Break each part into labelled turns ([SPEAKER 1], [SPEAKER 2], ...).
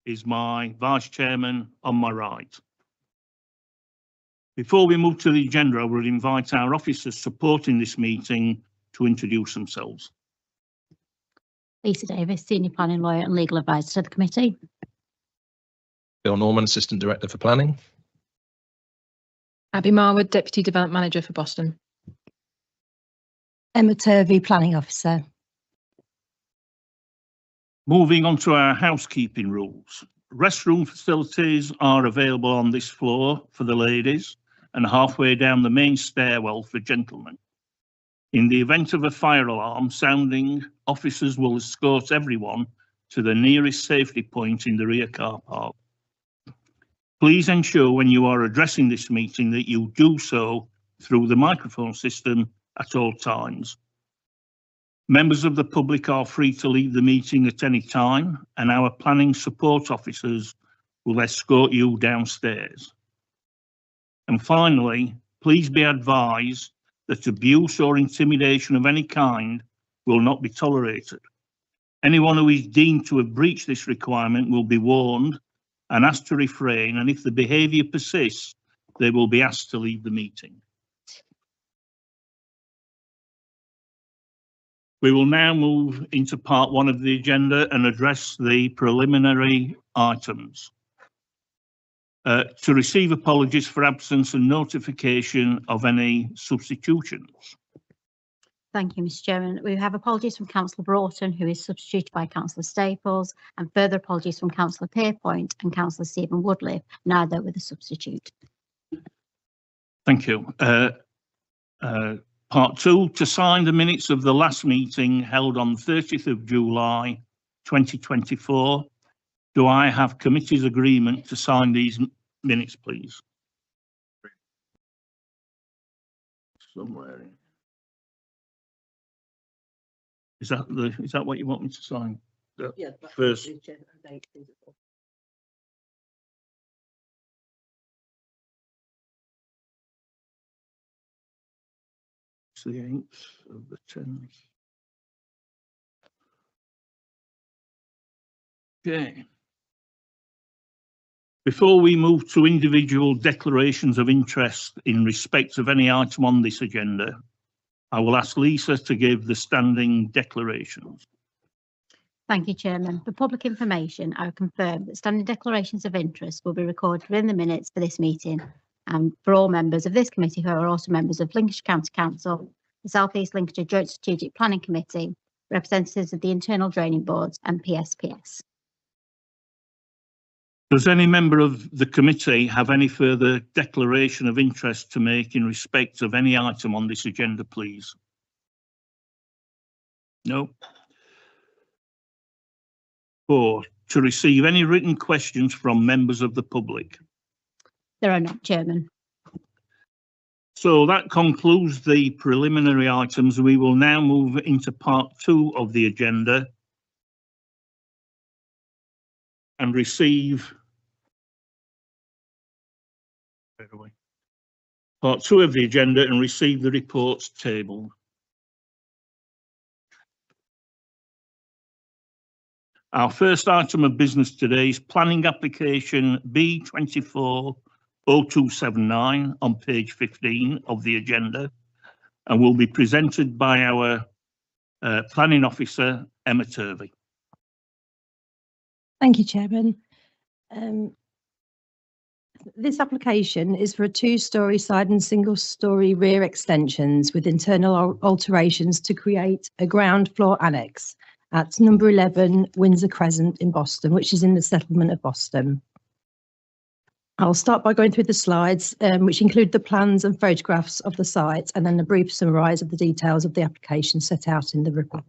[SPEAKER 1] is my Vice Chairman on my right. Before we move to the agenda, I would invite our officers supporting this meeting to introduce themselves.
[SPEAKER 2] Lisa Davis, Senior Planning Lawyer and Legal Advisor to the committee.
[SPEAKER 3] Bill Norman, Assistant Director for Planning.
[SPEAKER 4] Abby Marwood, Deputy Development Manager for Boston.
[SPEAKER 5] Emma Turvey, Planning Officer.
[SPEAKER 1] Moving on to our housekeeping rules. Restroom facilities are available on this floor for the ladies and halfway down the main stairwell for gentlemen. In the event of a fire alarm sounding, officers will escort everyone to the nearest safety point in the rear car park. Please ensure when you are addressing this meeting that you do so through the microphone system at all times. Members of the public are free to leave the meeting at any time, and our planning support officers will escort you downstairs. And finally, please be advised that abuse or intimidation of any kind will not be tolerated. Anyone who is deemed to have breached this requirement will be warned and asked to refrain, and if the behaviour persists, they will be asked to leave the meeting. We will now move into part one of the agenda and address the preliminary items. To receive apologies for absence and notification of any substitutions.
[SPEAKER 2] Thank you, Mr. Chairman. We have apologies from Councillor Broughton, who is substituted by Councillor Staples, and further apologies from Councillor Pierpoint and Councillor Stephen Woodliffe, neither with a substitute.
[SPEAKER 1] Thank you. Part two, to sign the minutes of the last meeting held on 30th of July 2024. Do I have committee's agreement to sign these minutes, please? Somewhere. Is that what you want me to sign?
[SPEAKER 5] Yeah,
[SPEAKER 1] first.
[SPEAKER 5] It's
[SPEAKER 1] the 8th of the 10th. Okay. Before we move to individual declarations of interest in respect of any item on this agenda, I will ask Lisa to give the standing declarations.
[SPEAKER 2] Thank you, Chairman. For public information, I confirm that standing declarations of interest will be recorded within the minutes for this meeting and for all members of this committee who are also members of Lincolnshire County Council, the South East Lincolnshire Joint Strategic Planning Committee, representatives of the Internal Draining Boards and PSPS.
[SPEAKER 1] Does any member of the committee have any further declaration of interest to make in respect of any item on this agenda, please? No. 4, to receive any written questions from members of the public.
[SPEAKER 2] There are not, Chairman.
[SPEAKER 1] So that concludes the preliminary items. We will now move into part 2 of the agenda and receive part 2 of the agenda and receive the reports tabled. Our first item of business today is planning application B240279 on page 15 of the agenda and will be presented by our planning officer, Emma Turvey.
[SPEAKER 5] Thank you, Chairman. This application is for a 2-storey side and single-storey rear extensions with internal alterations to create a ground floor annex at number 11 Windsor Crescent in Boston, which is in the settlement of Boston. I'll start by going through the slides, which include the plans and photographs of the site, and then a brief summarise of the details of the application set out in the report.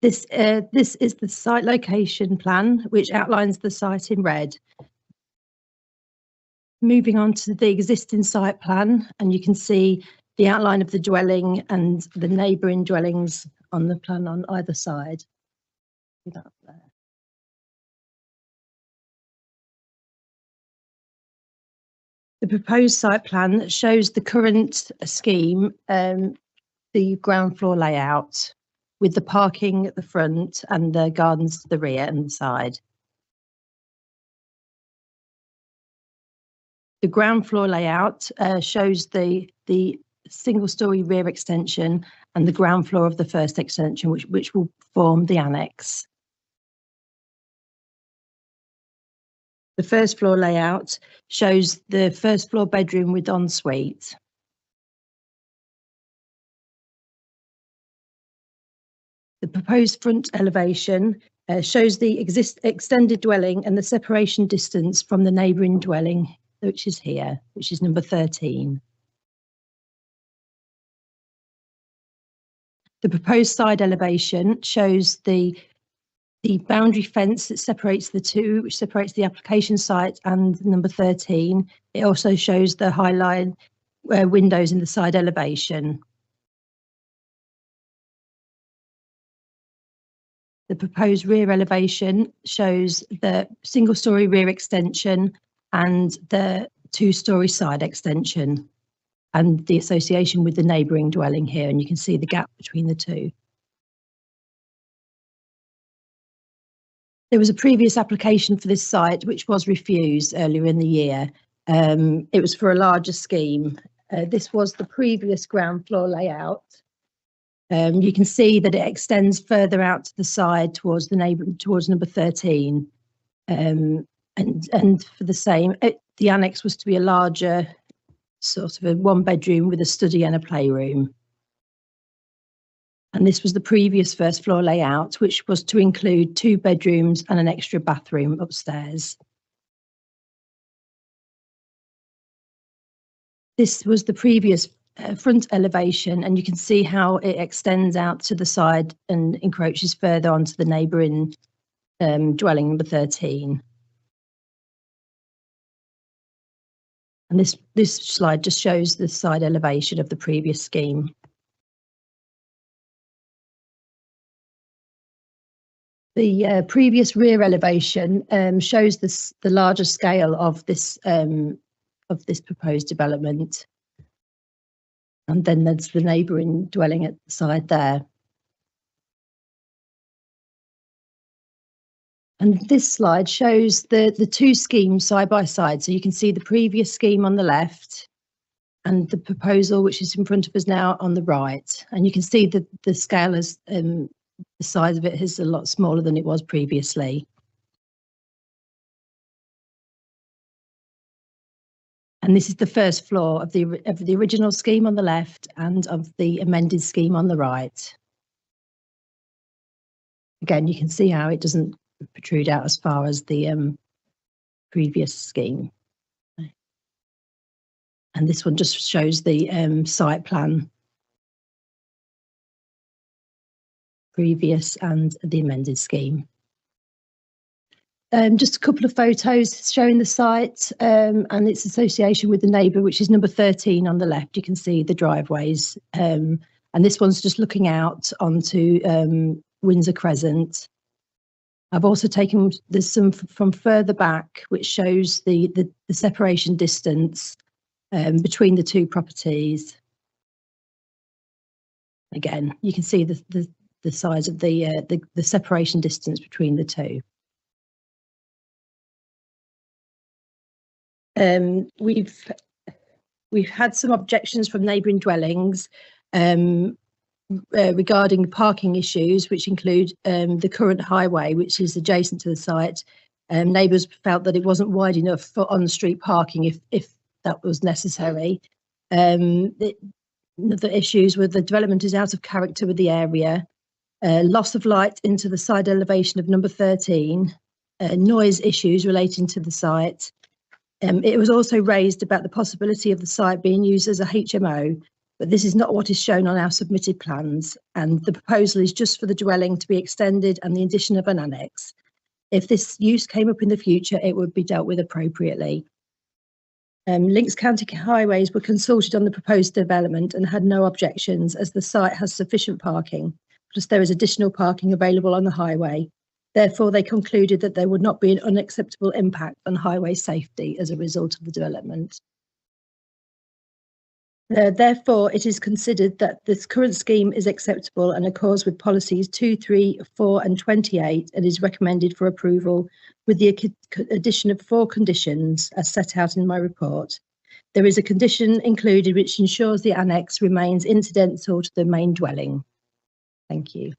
[SPEAKER 5] This is the site location plan, which outlines the site in red. Moving on to the existing site plan, and you can see the outline of the dwelling and the neighbouring dwellings on the plan on either side. The proposed site plan shows the current scheme, the ground floor layout. with the parking at the front and the gardens to the rear and the side. The ground floor layout shows the single-storey rear extension and the ground floor of the first extension, which will form the annex. The first floor layout shows the first floor bedroom with ensuite. The proposed front elevation shows the extended dwelling and the separation distance from the neighbouring dwelling, which is here, which is number 13. The proposed side elevation shows the boundary fence that separates the two, which separates the application site and number 13. It also shows the high line windows in the side elevation. The proposed rear elevation shows the single-storey rear extension and the two-storey side extension and the association with the neighbouring dwelling here, and you can see the gap between the two. There was a previous application for this site which was refused earlier in the year. It was for a larger scheme. This was the previous ground floor layout. You can see that it extends further out to the side towards towards number 13. And for the same, the annex was to be a larger sort of a one bedroom with a study and a playroom. And this was the previous first floor layout, which was to include 2 bedrooms and an extra bathroom upstairs. This was the previous front elevation, and you can see how it extends out to the side and encroaches further onto the neighbouring dwelling number 13. And this slide just shows the side elevation of the previous scheme. The previous rear elevation shows the larger scale of this proposed development. And then there's the neighbouring dwelling at the side there. And this slide shows the 2 schemes side by side. So you can see the previous scheme on the left and the proposal, which is in front of us now, on the right. And you can see that the scale is, the size of it is a lot smaller than it was previously. And this is the first floor of the original scheme on the left and of the amended scheme on the right. Again, you can see how it doesn't protrude out as far as the previous scheme. And this one just shows the site plan, previous and the amended scheme. Just a couple of photos showing the site and its association with the neighbour, which is number 13 on the left. You can see the driveways, and this one's just looking out onto Windsor Crescent. I've also taken, there's some from further back, which shows the separation distance between the 2 properties. Again, you can see the size of the separation distance between the 2. We've had some objections from neighbouring dwellings regarding parking issues, which include the current highway, which is adjacent to the site. Neighbours felt that it wasn't wide enough for on-street parking if that was necessary. The issues with the development is out of character with the area, loss of light into the side elevation of number 13, noise issues relating to the site. It was also raised about the possibility of the site being used as a HMO, but this is not what is shown on our submitted plans, and the proposal is just for the dwelling to be extended and the addition of an annex. If this use came up in the future, it would be dealt with appropriately. Links County Highways were consulted on the proposed development and had no objections, as the site has sufficient parking, plus there is additional parking available on the highway. Therefore, they concluded that there would not be an unacceptable impact on highway safety as a result of the development. Therefore, it is considered that this current scheme is acceptable and accords with policies 2, 3, 4 and 28 and is recommended for approval with the addition of 4 conditions as set out in my report. There is a condition included which ensures the annex remains incidental to the main dwelling. Thank you.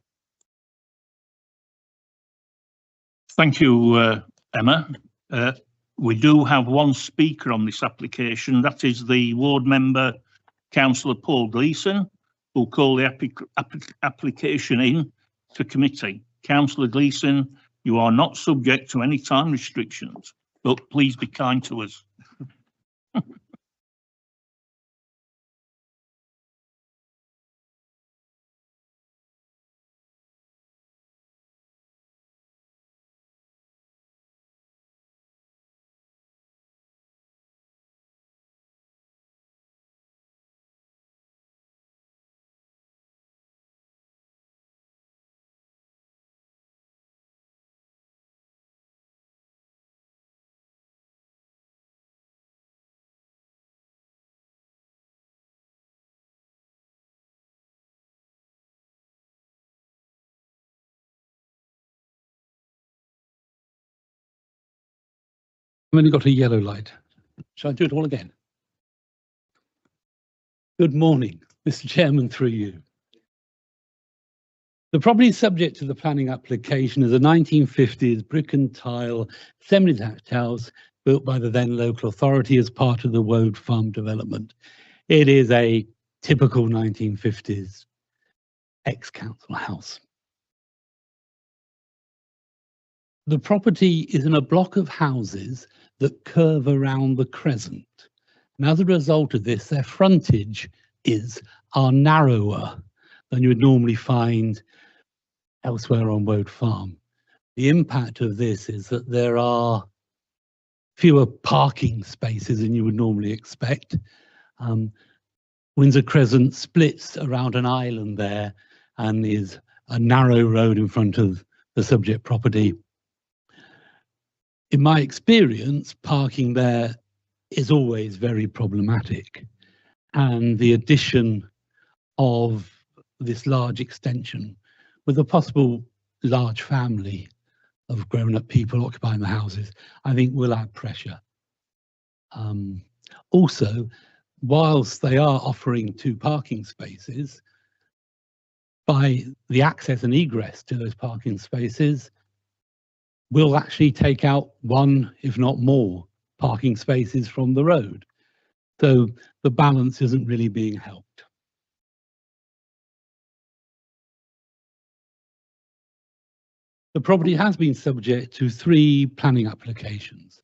[SPEAKER 1] Thank you, Emma. We do have one speaker on this application. That is the ward member, Councillor Paul Gleeson, who will call the application in to committee. Councillor Gleeson, you are not subject to any time restrictions, but please be kind to us.
[SPEAKER 6] I've only got a yellow light. Shall I do it all again? Good morning, Mr. Chairman, through you. The property subject to the planning application is a 1950s brick and tile semi-detached house built by the then local authority as part of the Woad Farm development. It is a typical 1950s ex-council house. The property is in a block of houses that curve around the crescent. And as a result of this, their frontage are narrower than you would normally find elsewhere on Woad Farm. The impact of this is that there are fewer parking spaces than you would normally expect. Windsor Crescent splits around an island there and is a narrow road in front of the subject property. In my experience, parking there is always very problematic, and the addition of this large extension with a possible large family of grown-up people occupying the houses, I think will add pressure. Also, whilst they are offering 2 parking spaces, by the access and egress to those parking spaces, will actually take out 1, if not more, parking spaces from the road. So the balance isn't really being helped. The property has been subject to 3 planning applications.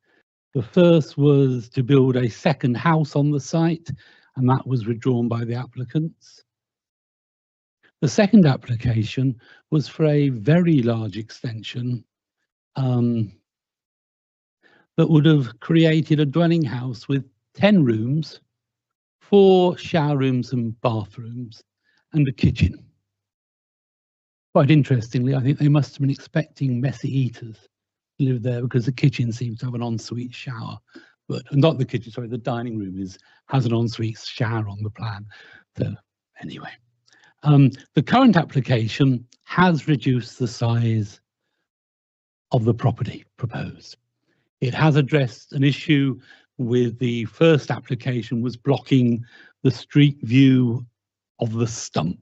[SPEAKER 6] The first was to build a second house on the site, and that was withdrawn by the applicants. The second application was for a very large extension that would have created a dwelling house with 10 rooms, 4 shower rooms and bathrooms, and a kitchen. Quite interestingly, I think they must have been expecting messy eaters to live there because the kitchen seems to have an ensuite shower. But not the kitchen, sorry, the dining room has an ensuite shower on the plan. So anyway, the current application has reduced the size of the property proposed. It has addressed an issue with the first application was blocking the street view of the stump.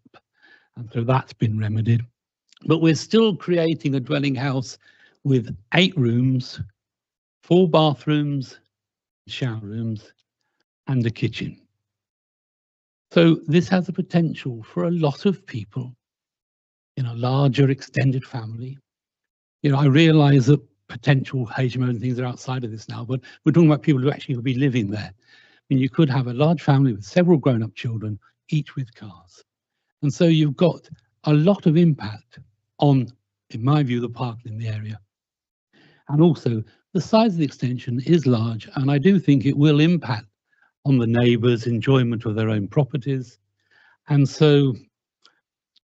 [SPEAKER 6] And so that's been remedied. But we're still creating a dwelling house with 8 rooms, 4 bathrooms, shower rooms, and a kitchen. So this has the potential for a lot of people in a larger extended family. You know, I realise that potential HMO and things are outside of this now, but we're talking about people who actually will be living there. I mean, you could have a large family with several grown-up children, each with cars. And so you've got a lot of impact on, in my view, the parking in the area. And also, the size of the extension is large, and I do think it will impact on the neighbours' enjoyment of their own properties. And so,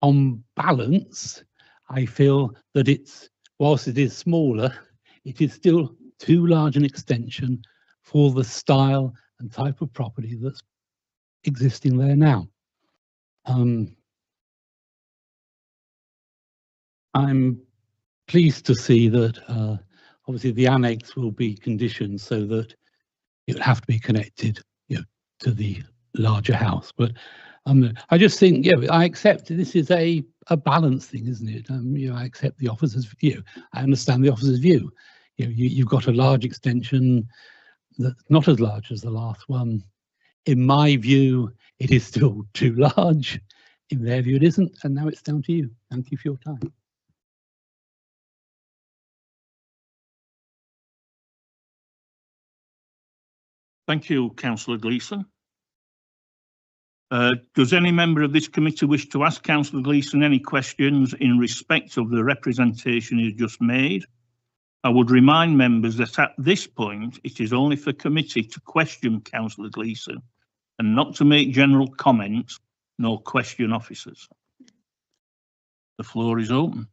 [SPEAKER 6] on balance, I feel that whilst it is smaller, it is still too large an extension for the style and type of property that's existing there now. I'm pleased to see that obviously the annex will be conditioned so that it would have to be connected, to the larger house. But I just think, I accept this is a balance thing, isn't it? I accept the officer's view. I understand the officer's view. You've got a large extension that's not as large as the last one. In my view, it is still too large. In their view, it isn't. And now it's down to you. Thank you for your time.
[SPEAKER 1] Thank you, Councillor Gleeson. Does any member of this committee wish to ask Councillor Gleeson any questions in respect of the representation he just made? I would remind members that at this point, it is only for committee to question Councillor Gleeson and not to make general comments nor question officers. The floor is open.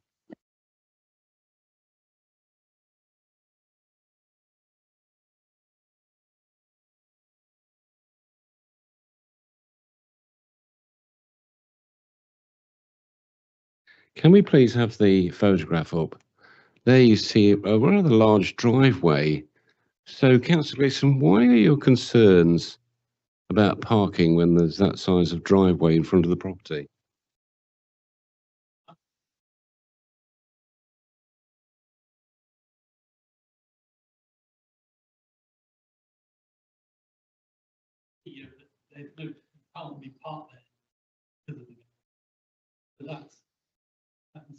[SPEAKER 7] Can we please have the photograph up? There you see a rather large driveway. So, Councillor Gleeson, why are your concerns about parking when there's that size of driveway in front of the property?
[SPEAKER 6] They can't be parked there. But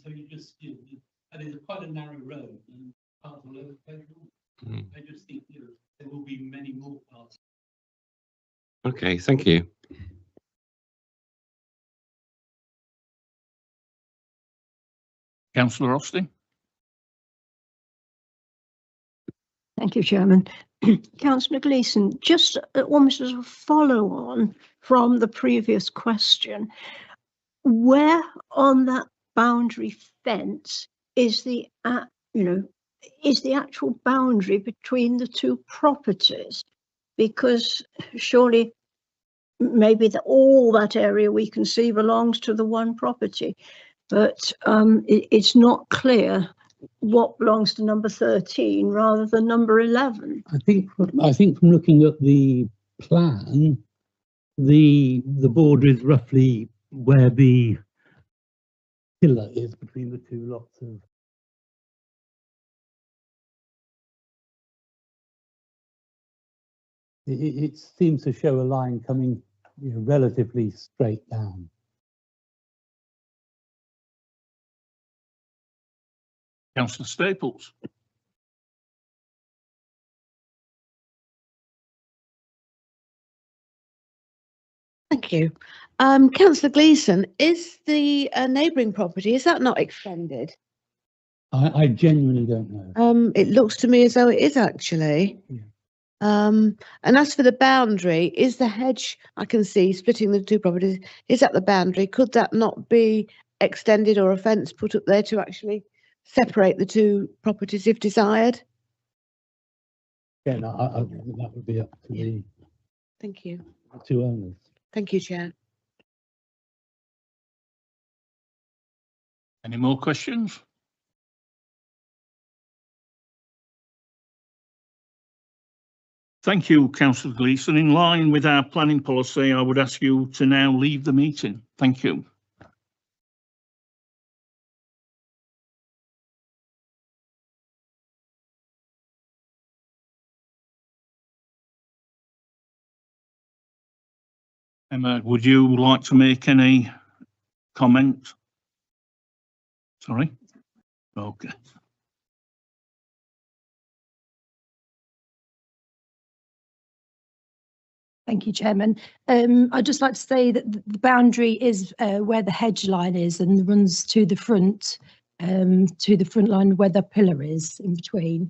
[SPEAKER 6] so you just, and it's quite a narrow road and cars all over the place. I just think there will be many more cars.
[SPEAKER 7] Okay, thank you.
[SPEAKER 1] Councillor Austin.
[SPEAKER 8] Thank you, Chairman. Councillor Gleeson, just almost as a follow-on from the previous question, where on that boundary fence is the actual boundary between the two properties? Because surely maybe all that area we can see belongs to the one property, but it's not clear what belongs to number 13 rather than number 11.
[SPEAKER 6] I think from looking at the plan, the border is roughly where the pillar is between the two lots of. It seems to show a line coming, relatively straight down.
[SPEAKER 1] Councillor Staples.
[SPEAKER 9] Thank you. Councillor Gleeson, is the neighbouring property, is that not extended?
[SPEAKER 6] I genuinely don't know.
[SPEAKER 9] It looks to me as though it is actually.
[SPEAKER 6] Yeah.
[SPEAKER 9] And as for the boundary, is the hedge I can see splitting the two properties, is that the boundary? Could that not be extended or a fence put up there to actually separate the two properties if desired?
[SPEAKER 6] Yeah, no, that would be up to the
[SPEAKER 9] Thank you.
[SPEAKER 6] two owners.
[SPEAKER 9] Thank you, Chair.
[SPEAKER 1] Any more questions? Thank you, Councillor Gleeson. In line with our planning policy, I would ask you to now leave the meeting. Thank you. Emma, would you like to make any comment? Sorry? Okay.
[SPEAKER 5] Thank you, Chairman. I'd just like to say that the boundary is where the hedge line is and runs to the front line where the pillar is in between.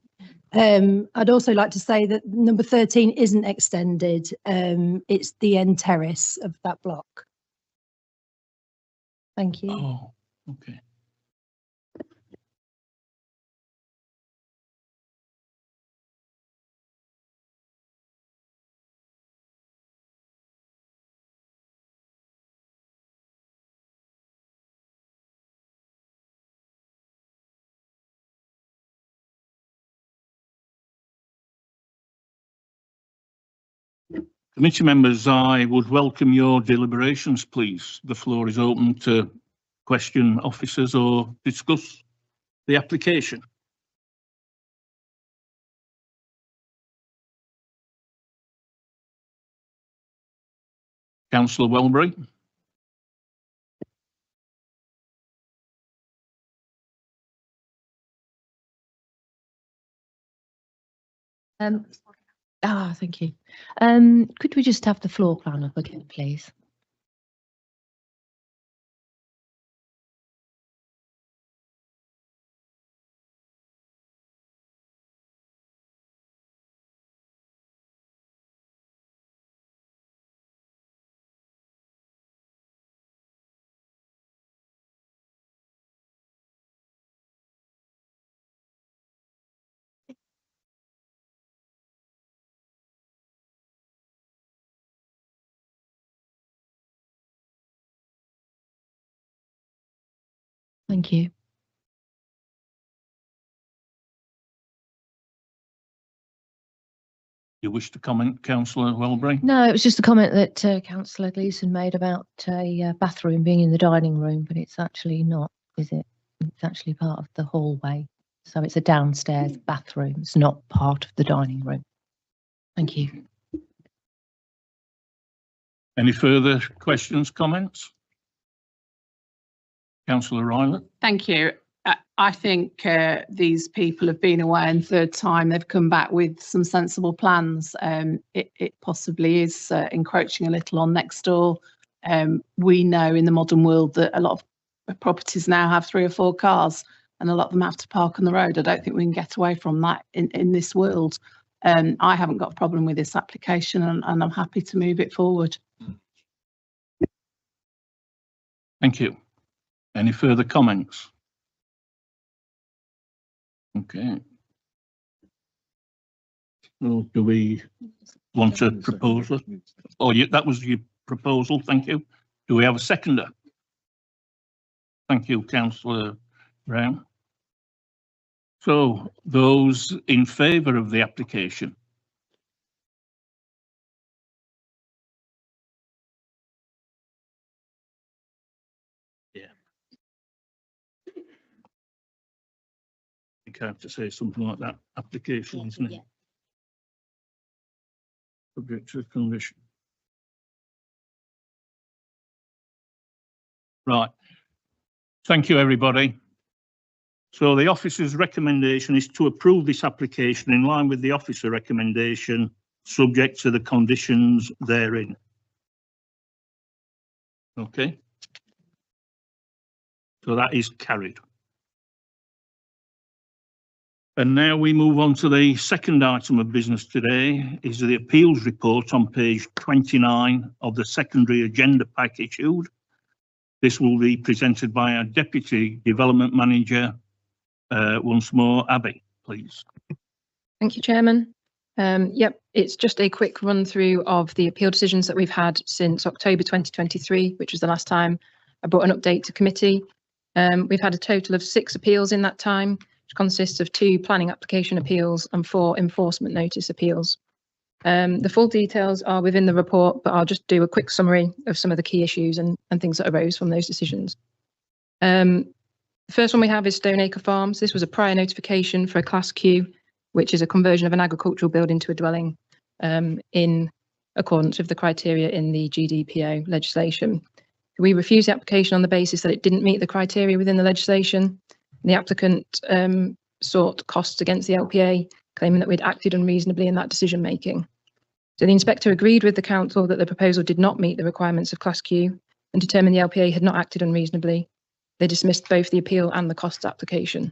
[SPEAKER 5] I'd also like to say that number 13 isn't extended. It's the end terrace of that block. Thank you.
[SPEAKER 1] Oh, okay. Committee members, I would welcome your deliberations, please. The floor is open to question officers or discuss the application. Councillor Welbury.
[SPEAKER 10] Thank you. Could we just have the floor plan up again, please? Thank you.
[SPEAKER 1] You wish to comment, Councillor Welbury?
[SPEAKER 10] No, it was just a comment that Councillor Gleeson made about a bathroom being in the dining room, but it's actually not, is it? It's actually part of the hallway. So it's a downstairs bathroom. It's not part of the dining room. Thank you.
[SPEAKER 1] Any further questions, comments? Councillor Ryland.
[SPEAKER 11] Thank you. I think these people have been away, and third time they've come back with some sensible plans. It possibly is encroaching a little on next door. We know in the modern world that a lot of properties now have 3 or 4 cars, and a lot of them have to park on the road. I don't think we can get away from that in this world. I haven't got a problem with this application, and I'm happy to move it forward.
[SPEAKER 1] Thank you. Any further comments? Okay. Well, do we want a proposal? Oh, that was your proposal. Thank you. Do we have a seconder? Thank you, Councillor Brown. So those in favour of the application? Yeah. I have to say something like that. Application, isn't it?
[SPEAKER 2] Yeah.
[SPEAKER 1] Subject to condition. Right. Thank you, everybody. So the officer's recommendation is to approve this application in line with the officer recommendation, subject to the conditions therein. Okay. So that is carried. And now we move on to the second item of business today, is the appeals report on page 29 of the secondary agenda pack issued. This will be presented by our Deputy Development Manager, once more, Abby, please.
[SPEAKER 4] Thank you, Chairman. Yep, it's just a quick run through of the appeal decisions that we've had since October 2023, which was the last time I brought an update to committee. We've had a total of 6 appeals in that time, which consists of 2 planning application appeals and 4 enforcement notice appeals. The full details are within the report, but I'll just do a quick summary of some of the key issues and things that arose from those decisions. The first one we have is Stoneacre Farms. This was a prior notification for a Class Q, which is a conversion of an agricultural building to a dwelling in accordance with the criteria in the GDPO legislation. We refused the application on the basis that it didn't meet the criteria within the legislation. The applicant sought costs against the LPA, claiming that we'd acted unreasonably in that decision making. So the inspector agreed with the council that the proposal did not meet the requirements of Class Q and determined the LPA had not acted unreasonably. They dismissed both the appeal and the costs application,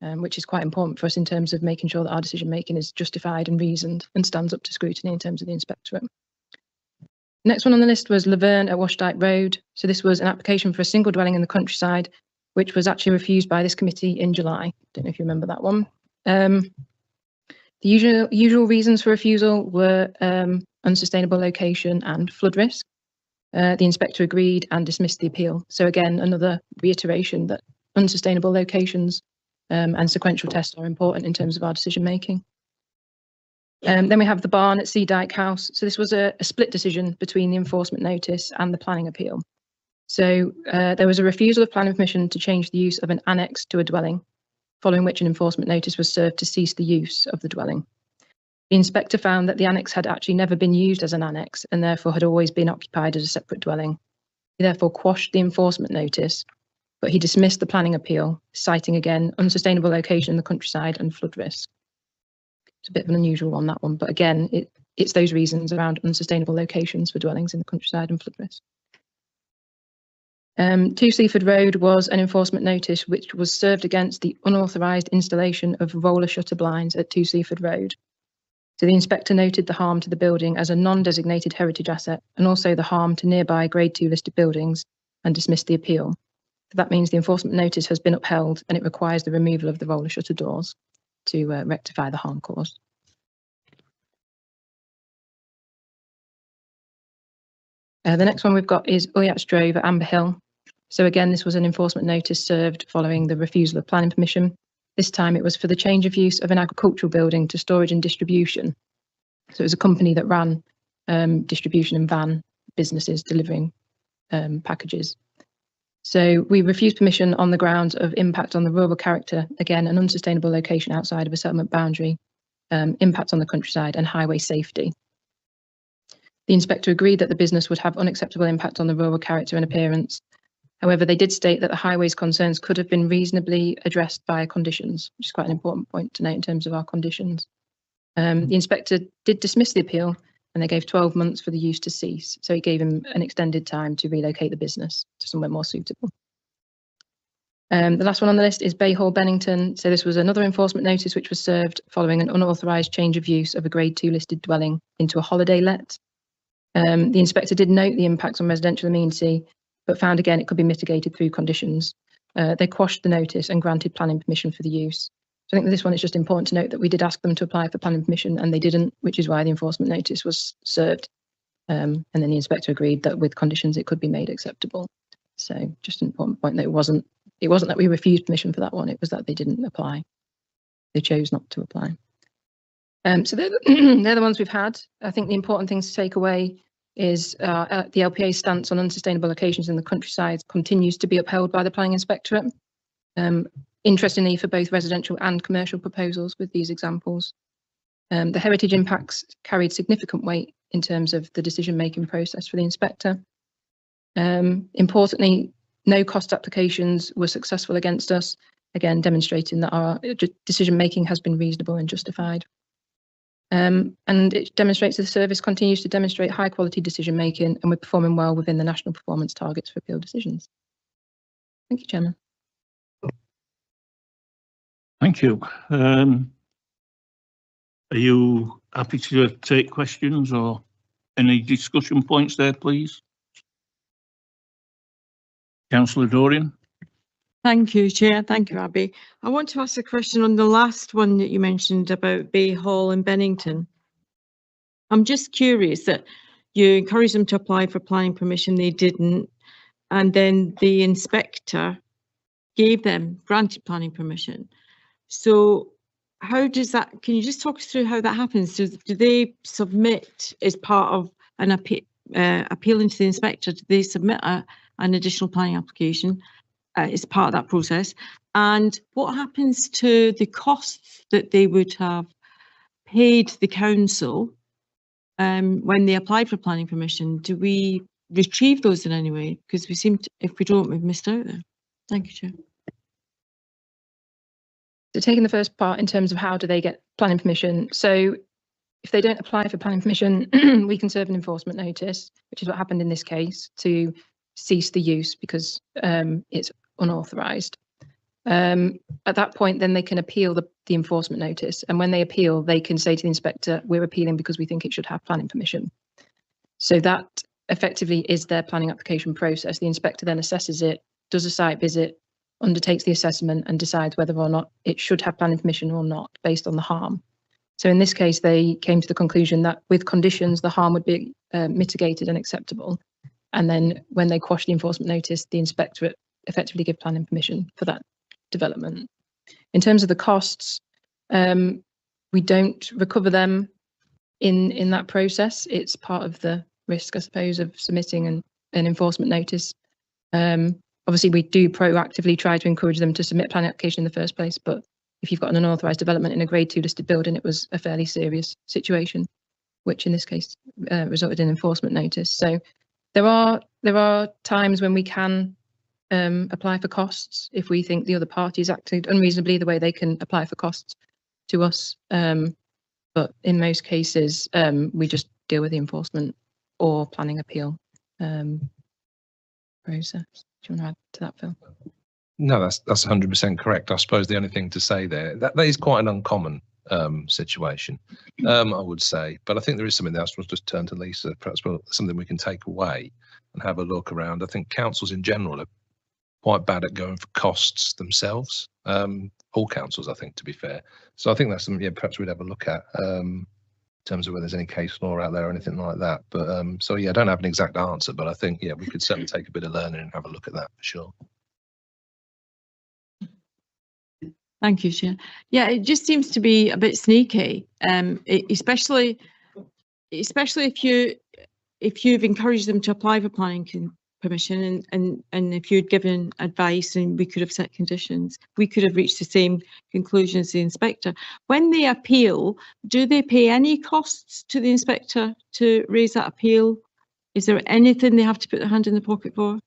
[SPEAKER 4] which is quite important for us in terms of making sure that our decision making is justified and reasoned and stands up to scrutiny in terms of the inspectorate. Next one on the list was Laverne at Washdyke Road. So this was an application for a single dwelling in the countryside, which was actually refused by this committee in July. Don't know if you remember that one. The usual reasons for refusal were unsustainable location and flood risk. The inspector agreed and dismissed the appeal. So again, another reiteration that unsustainable locations and sequential tests are important in terms of our decision making. Then we have the barn at Sea Dyke House. So this was a split decision between the enforcement notice and the planning appeal. So there was a refusal of planning permission to change the use of an annex to a dwelling, following which an enforcement notice was served to cease the use of the dwelling. The inspector found that the annex had actually never been used as an annex and therefore had always been occupied as a separate dwelling. He therefore quashed the enforcement notice, but he dismissed the planning appeal, citing again unsustainable location in the countryside and flood risk. It's a bit of an unusual one, that one, but again, it's those reasons around unsustainable locations for dwellings in the countryside and flood risk. 2 Seaford Road was an enforcement notice which was served against the unauthorised installation of roller shutter blinds at 2 Seaford Road. So the inspector noted the harm to the building as a non-designated heritage asset and also the harm to nearby Grade 2 listed buildings and dismissed the appeal. So that means the enforcement notice has been upheld and it requires the removal of the roller shutter doors to rectify the harm caused. The next one we've got is Oyats Drove at Amber Hill. So again, this was an enforcement notice served following the refusal of planning permission. This time it was for the change of use of an agricultural building to storage and distribution. So it was a company that ran distribution and van businesses delivering packages. So we refused permission on the grounds of impact on the rural character, again, an unsustainable location outside of a settlement boundary, impact on the countryside and highway safety. The inspector agreed that the business would have unacceptable impact on the rural character and appearance. However, they did state that the highway's concerns could have been reasonably addressed by conditions, which is quite an important point to note in terms of our conditions. The inspector did dismiss the appeal and they gave 12 months for the use to cease. So he gave him an extended time to relocate the business to somewhere more suitable. The last one on the list is Bay Hall, Bennington. So this was another enforcement notice which was served following an unauthorised change of use of a Grade 2 listed dwelling into a holiday let. The inspector did note the impacts on residential amenity, but found again it could be mitigated through conditions. They quashed the notice and granted planning permission for the use. So I think that this one is just important to note that we did ask them to apply for planning permission and they didn't, which is why the enforcement notice was served. And then the inspector agreed that with conditions it could be made acceptable. So just an important point that it wasn't that we refused permission for that one, it was that they didn't apply. They chose not to apply. So they're the ones we've had. I think the important things to take away is the LPA's stance on unsustainable locations in the countryside continues to be upheld by the planning inspectorate. Interestingly, for both residential and commercial proposals with these examples. The heritage impacts carried significant weight in terms of the decision-making process for the inspector. Importantly, no cost applications were successful against us, again demonstrating that our decision-making has been reasonable and justified. And it demonstrates that the service continues to demonstrate high quality decision making and we're performing well within the national performance targets for appeal decisions. Thank you, Chairman.
[SPEAKER 1] Thank you. Are you happy to take questions or any discussion points there, please? Councillor Dorian.
[SPEAKER 12] Thank you, Chair. Thank you, Abby. I want to ask a question on the last one that you mentioned about Bay Hall in Bennington. I'm just curious that you encouraged them to apply for planning permission, they didn't, and then the inspector granted planning permission. So how does that, can you just talk us through how that happens? Do they submit as part of an appealing to the inspector, do they submit an additional planning application? Is part of that process, and what happens to the costs that they would have paid the council when they applied for planning permission? Do we retrieve those in any way? Because we seem to, if we don't, we've missed out there. Thank you, Chair.
[SPEAKER 4] So taking the first part in terms of how do they get planning permission. So if they don't apply for planning permission, we can serve an enforcement notice, which is what happened in this case, to cease the use because it's unauthorised. At that point, then they can appeal the enforcement notice. And when they appeal, they can say to the inspector, we're appealing because we think it should have planning permission. So that effectively is their planning application process. The inspector then assesses it, does a site visit, undertakes the assessment and decides whether or not it should have planning permission or not based on the harm. So in this case, they came to the conclusion that with conditions, the harm would be mitigated and acceptable. And then when they quash the enforcement notice, the inspectorate effectively give planning permission for that development. In terms of the costs, we don't recover them in that process. It's part of the risk, I suppose, of submitting an enforcement notice. Obviously, we do proactively try to encourage them to submit planning application in the first place, but if you've got an unauthorised development in a Grade 2 listed building, it was a fairly serious situation, which in this case resulted in enforcement notice. So there are times when we can apply for costs if we think the other parties acted unreasonably the way they can apply for costs to us. But in most cases, we just deal with the enforcement or planning appeal process. Do you want to add to that, Phil?
[SPEAKER 3] No, that's 100% correct. I suppose the only thing to say there, that is quite an uncommon situation, I would say. But I think there is something else. We'll just turn to Lisa, perhaps something we can take away and have a look around. I think councils in general are quite bad at going for costs themselves. All councils, I think, to be fair. So I think that's something, yeah, perhaps we'd have a look at in terms of whether there's any case law out there or anything like that. But so yeah, I don't have an exact answer, but I think, yeah, we could certainly take a bit of learning and have a look at that for sure.
[SPEAKER 12] Thank you, Chair. Yeah, it just seems to be a bit sneaky, especially if you've encouraged them to apply for planning permission and if you'd given advice and we could have set conditions, we could have reached the same conclusion as the inspector. When they appeal, do they pay any costs to the inspector to raise that appeal? Is there anything they have to put their hand in the pocket for?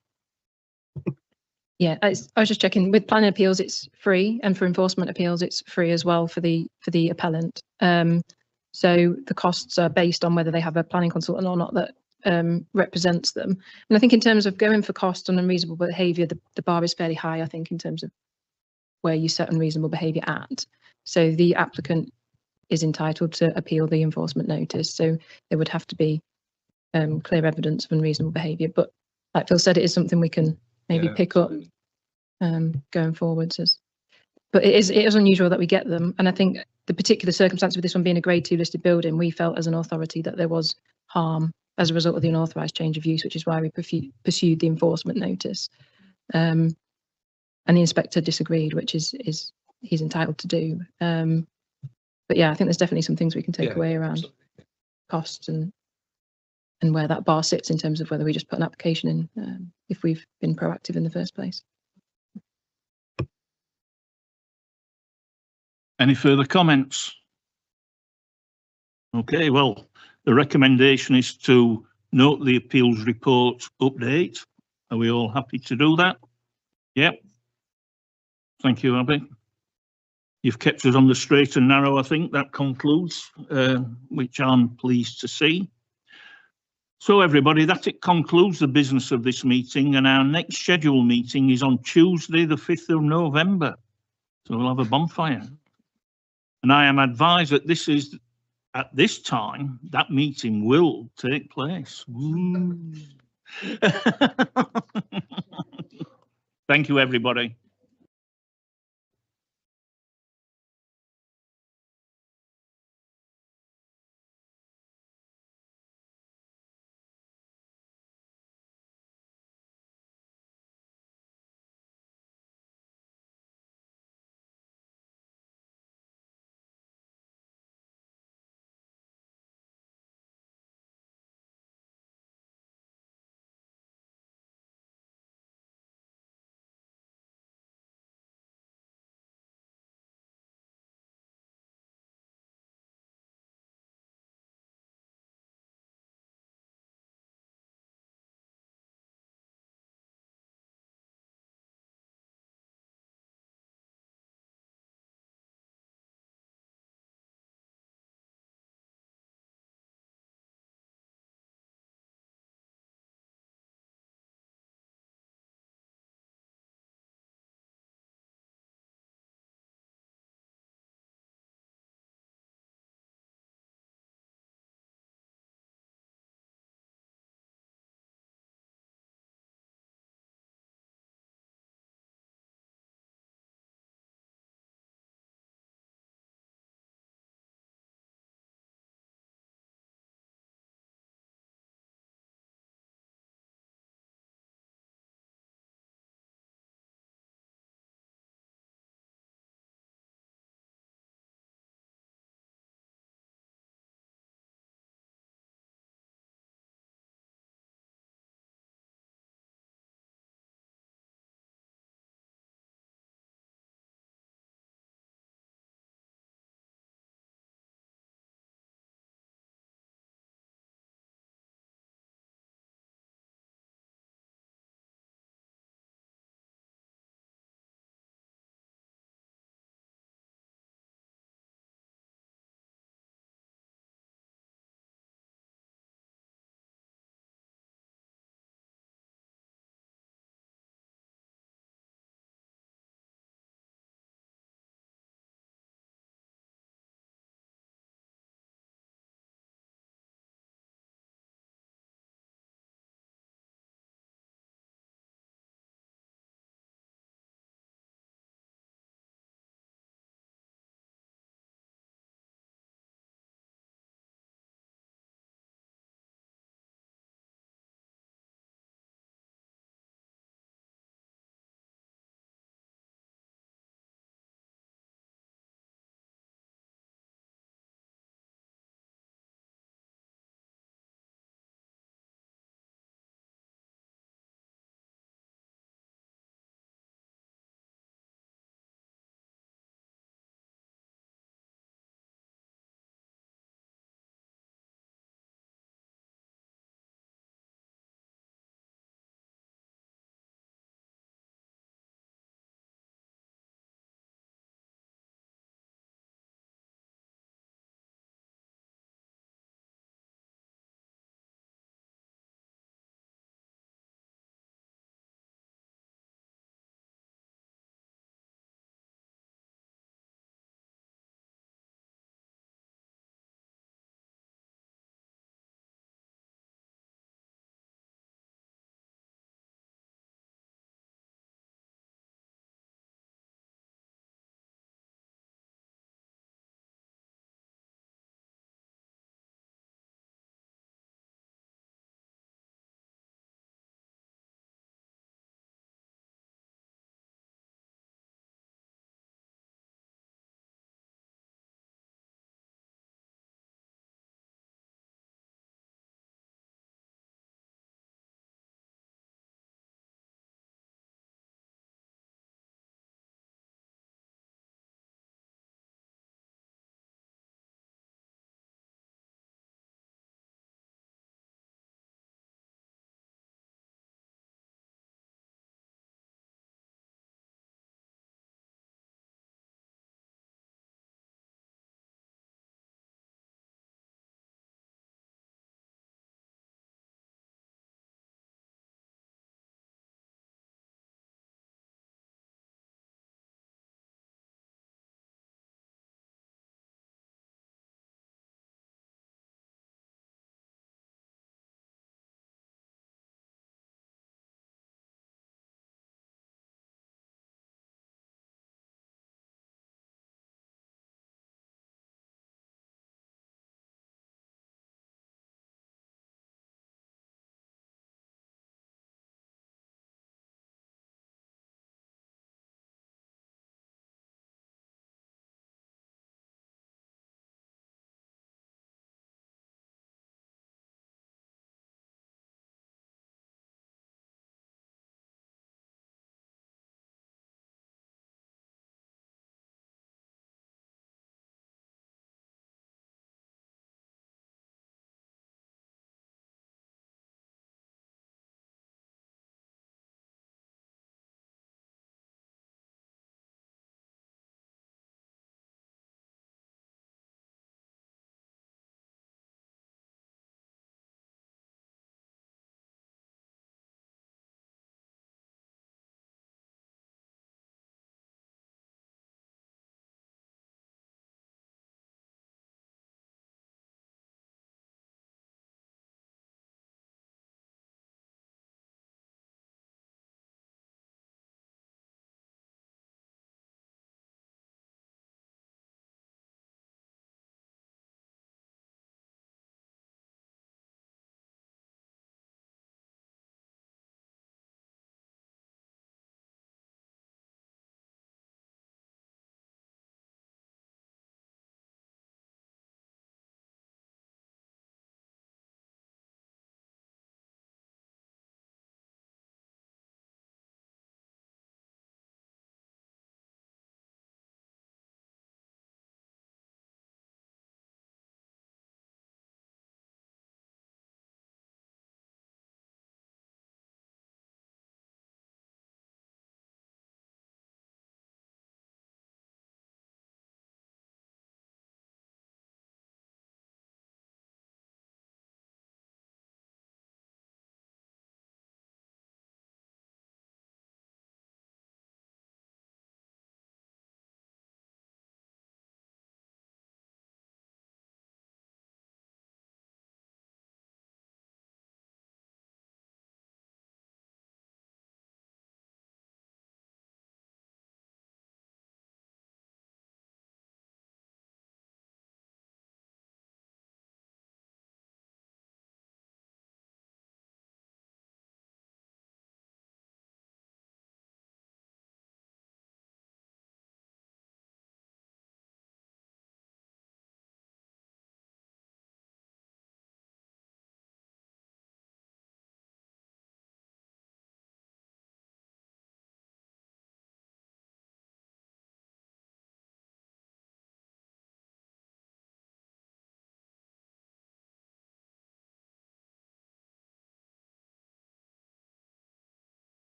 [SPEAKER 4] Yeah, I was just checking. With planning appeals, it's free, and for enforcement appeals, it's free as well for the appellant. So the costs are based on whether they have a planning consultant or not that represents them. And I think in terms of going for cost on unreasonable behaviour, the bar is fairly high, I think, in terms of where you set unreasonable behaviour at. So the applicant is entitled to appeal the enforcement notice. So there would have to be clear evidence of unreasonable behaviour. But like Phil said, it is something we can maybe pick up going forwards. But it is unusual that we get them. And I think the particular circumstance with this one being a Grade 2 listed building, we felt as an authority that there was harm as a result of the unauthorised change of use, which is why we pursued the enforcement notice. And the inspector disagreed, which is he's entitled to do. But yeah, I think there's definitely some things we can take away around costs and where that bar sits in terms of whether we just put an application in if we've been proactive in the first place.
[SPEAKER 1] Any further comments? Okay, well, the recommendation is to note the appeals report update. Are we all happy to do that? Yep. Thank you, Abby. You've kept us on the straight and narrow, I think. That concludes, which I'm pleased to see. So everybody, it concludes the business of this meeting, and our next scheduled meeting is on Tuesday, the 5th of November. So we'll have a bonfire. And I am advised that at this time, that meeting will take place. Thank you, everybody.